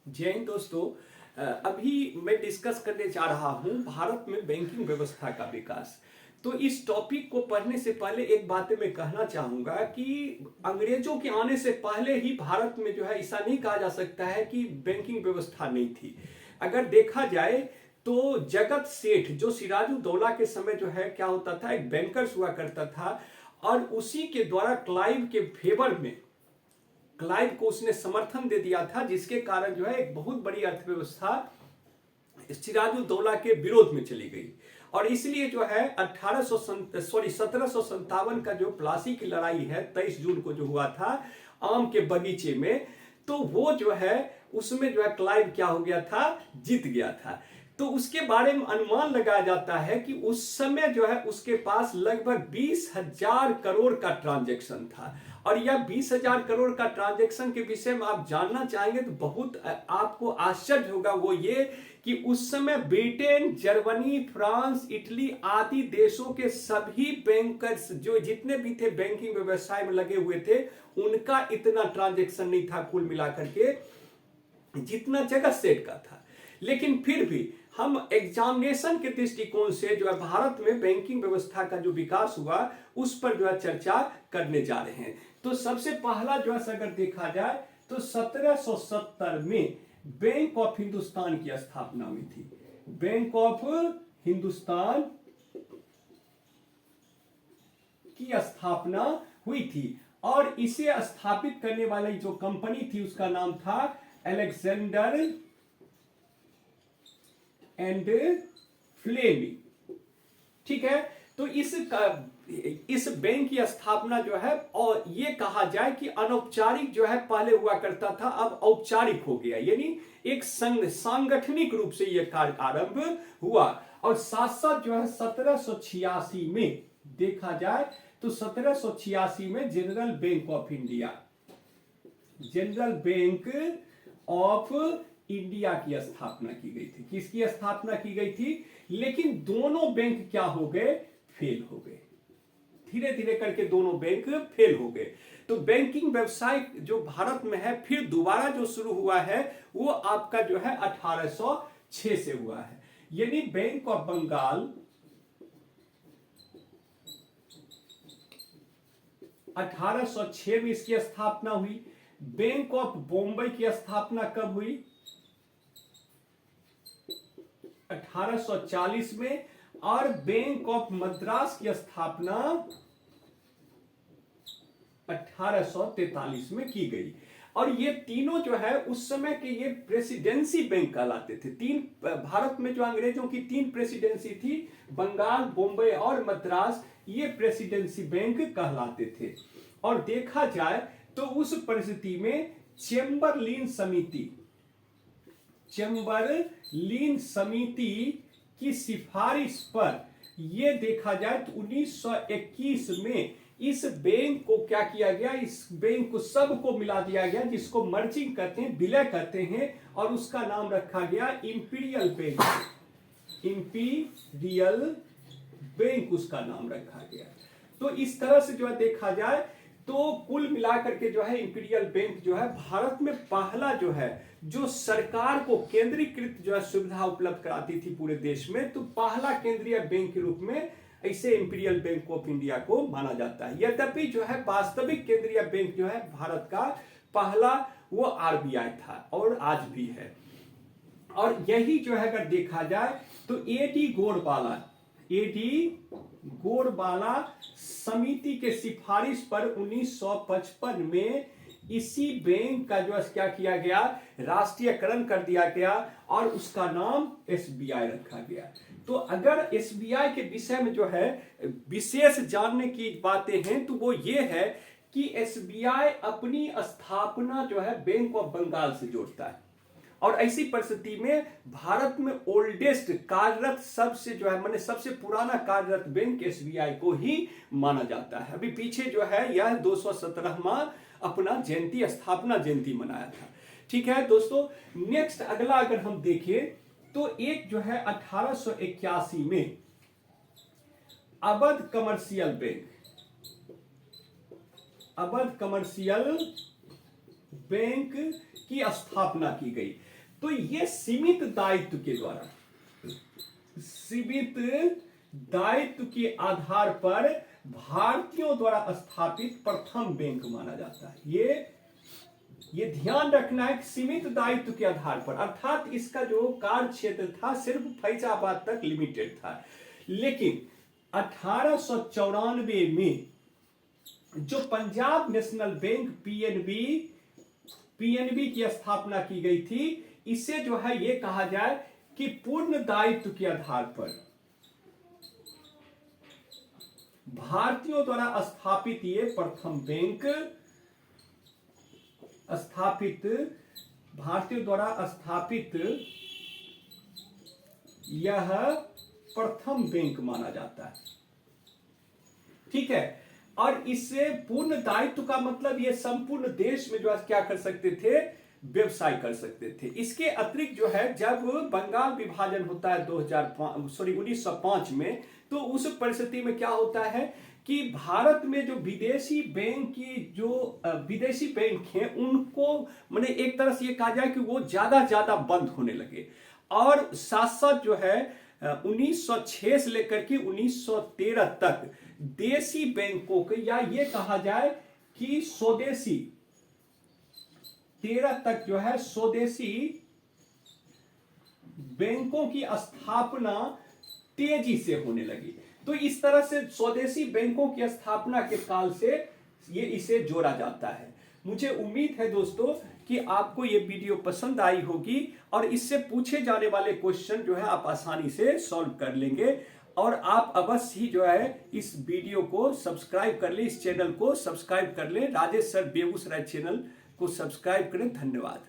जय हिंद दोस्तों। अभी मैं डिस्कस करने जा रहा हूं भारत में बैंकिंग व्यवस्था का विकास। तो इस टॉपिक को पढ़ने से पहले एक बात मैं कहना चाहूंगा कि अंग्रेजों के आने से पहले ही भारत में जो है ऐसा नहीं कहा जा सकता है कि बैंकिंग व्यवस्था नहीं थी। अगर देखा जाए तो जगत सेठ जो सिराजुद्दौला के समय जो है क्या होता था, एक बैंकर्स हुआ करता था और उसी के द्वारा क्लाइव के फेवर में क्लाइव को उसने समर्थन दे दिया था, जिसके कारण जो है एक बहुत बड़ी अर्थव्यवस्था सिराजुद्दौला के विरोध में चली गई। और इसलिए जो है 1757 का जो प्लासी की लड़ाई है 23 जून को जो हुआ था आम के बगीचे में, तो वो जो है उसमें जो है क्लाइव क्या हो गया था, जीत गया था। तो उसके बारे में अनुमान लगाया जाता है कि उस समय जो है उसके पास लगभग 20,000 करोड़ का ट्रांजैक्शन था। और यह 20,000 करोड़ का ट्रांजैक्शन के विषय में आप जानना चाहेंगे तो बहुत आपको आश्चर्य होगा। वो ये कि उस समय ब्रिटेन, जर्मनी, फ्रांस, इटली आदि देशों के सभी बैंकर्स जो जितने भी थे बैंकिंग व्यवसाय में लगे हुए थे, उनका इतना ट्रांजैक्शन नहीं था कुल मिलाकर के जितना जगत सेठ का था। लेकिन फिर भी हम एग्जामिनेशन के दृष्टिकोण से जो है भारत में बैंकिंग व्यवस्था का जो विकास हुआ उस पर जो है चर्चा करने जा रहे हैं। तो सबसे पहला जो है अगर देखा जाए तो 1770 में बैंक ऑफ हिंदुस्तान की स्थापना हुई थी। बैंक ऑफ हिंदुस्तान की स्थापना हुई थी और इसे स्थापित करने वाली जो कंपनी थी उसका नाम था अलेक्जेंडर एंड फ्लेमिंग। ठीक है, तो इस बैंक की स्थापना जो है, और ये कहा जाए कि अनौपचारिक जो है पहले हुआ करता था, अब औपचारिक हो गया, यानी एक सांगठनिक रूप से यह कार्य आरंभ हुआ। और साथ साथ जो है 1786 में देखा जाए तो 1786 में general bank of India, general bank of India की स्थापना की गई थी। किसकी स्थापना की गई थी? लेकिन दोनों बैंक क्या हो गए? फेल हो गए। धीरे धीरे करके दोनों बैंक फेल हो गए। तो बैंकिंग व्यवसाय जो भारत में है फिर दोबारा जो शुरू हुआ है वो आपका जो है 1806 से हुआ है। यानी बैंक ऑफ बंगाल 1806 में इसकी स्थापना हुई। बैंक ऑफ बॉम्बे की स्थापना कब हुई? 1840 में। और बैंक ऑफ मद्रास की स्थापना 1843 में की गई। और ये तीनों जो है उस समय के ये प्रेसिडेंसी बैंक कहलाते थे। भारत में जो अंग्रेजों की 3 प्रेसिडेंसी थी, बंगाल, बॉम्बे और मद्रास, ये प्रेसिडेंसी बैंक कहलाते थे। और देखा जाए तो उस परिस्थिति में चेंबरलिन समिति की सिफारिश पर यह देखा जाए तो 1921 में इस बैंक को क्या किया गया, इस बैंक को सबको मिला दिया गया, जिसको मर्जिंग कहते हैं, विलय कहते हैं, और उसका नाम रखा गया इंपीरियल बैंक। इंपीरियल बैंक उसका नाम रखा गया। तो इस तरह से जो है देखा जाए तो कुल मिलाकर के जो है इंपीरियल बैंक जो है भारत में पहला जो है जो सरकार को केंद्रीकृत जो है सुविधा उपलब्ध कराती थी पूरे देश में, तो पहला केंद्रीय बैंक के रूप में ऐसे इंपीरियल बैंक ऑफ इंडिया को माना जाता है। यद्यपि जो है वास्तविक केंद्रीय बैंक जो है भारत का पहला वो आरबीआई था और आज भी है। और यही जो है अगर देखा जाए तो एडी गोरबाला समिति के सिफारिश पर 1955 में इसी बैंक का जो क्या किया गया, राष्ट्रीयकरण कर दिया गया और उसका नाम एसबीआई रखा गया। तो अगर एसबीआई के विषय में जो है विशेष जानने की बातें हैं तो वो ये है कि एसबीआई अपनी स्थापना जो है बैंक ऑफ बंगाल से जोड़ता है। और ऐसी परिस्थिति में भारत में ओल्डेस्ट कार्यरत सबसे जो है माने सबसे पुराना कार्यरत बैंक एसबीआई को ही माना जाता है। अभी पीछे जो है यह 217वां अपना जयंती, स्थापना जयंती मनाया था। ठीक है दोस्तों, नेक्स्ट अगला अगर हम देखें तो एक जो है 1881 में अवध कमर्शियल बैंक की स्थापना की गई। तो ये सीमित दायित्व के द्वारा, सीमित दायित्व के आधार पर भारतीयों द्वारा स्थापित प्रथम बैंक माना जाता है। ये ध्यान रखना है कि सीमित दायित्व के आधार पर, अर्थात इसका जो कार्य क्षेत्र था सिर्फ फैजाबाद तक लिमिटेड था। लेकिन 1894 में जो पंजाब नेशनल बैंक पीएनबी की स्थापना की गई थी, इसे जो है ये कहा जाए कि पूर्ण दायित्व के आधार पर भारतीयों द्वारा स्थापित ये प्रथम बैंक, भारतीयों द्वारा स्थापित यह प्रथम बैंक माना जाता है। ठीक है, और इससे पूर्ण दायित्व का मतलब ये संपूर्ण देश में जो है क्या कर सकते थे, व्यवसाय कर सकते थे। इसके अतिरिक्त जो है जब बंगाल विभाजन होता है 1905 में, तो उस परिस्थिति में क्या होता है कि भारत में जो विदेशी बैंक की जो विदेशी बैंक हैं उनको माने एक तरह से ये कहा जाए कि वो ज्यादा बंद होने लगे, और साथ साथ जो है 1906 से लेकर के 1913 तक देशी बैंकों के, या ये कहा जाए कि स्वदेशी 13 तक जो है स्वदेशी बैंकों की स्थापना तेजी से होने लगी। तो इस तरह से स्वदेशी बैंकों की स्थापना के काल से ये इसे जोड़ा जाता है। मुझे उम्मीद है दोस्तों कि आपको ये वीडियो पसंद आई होगी और इससे पूछे जाने वाले क्वेश्चन जो है आप आसानी से सॉल्व कर लेंगे। और आप अवश्य ही जो है इस वीडियो को सब्सक्राइब कर ले, इस चैनल को सब्सक्राइब कर ले, राजेश सर बेगूसराय चैनल को सब्सक्राइब करें। धन्यवाद।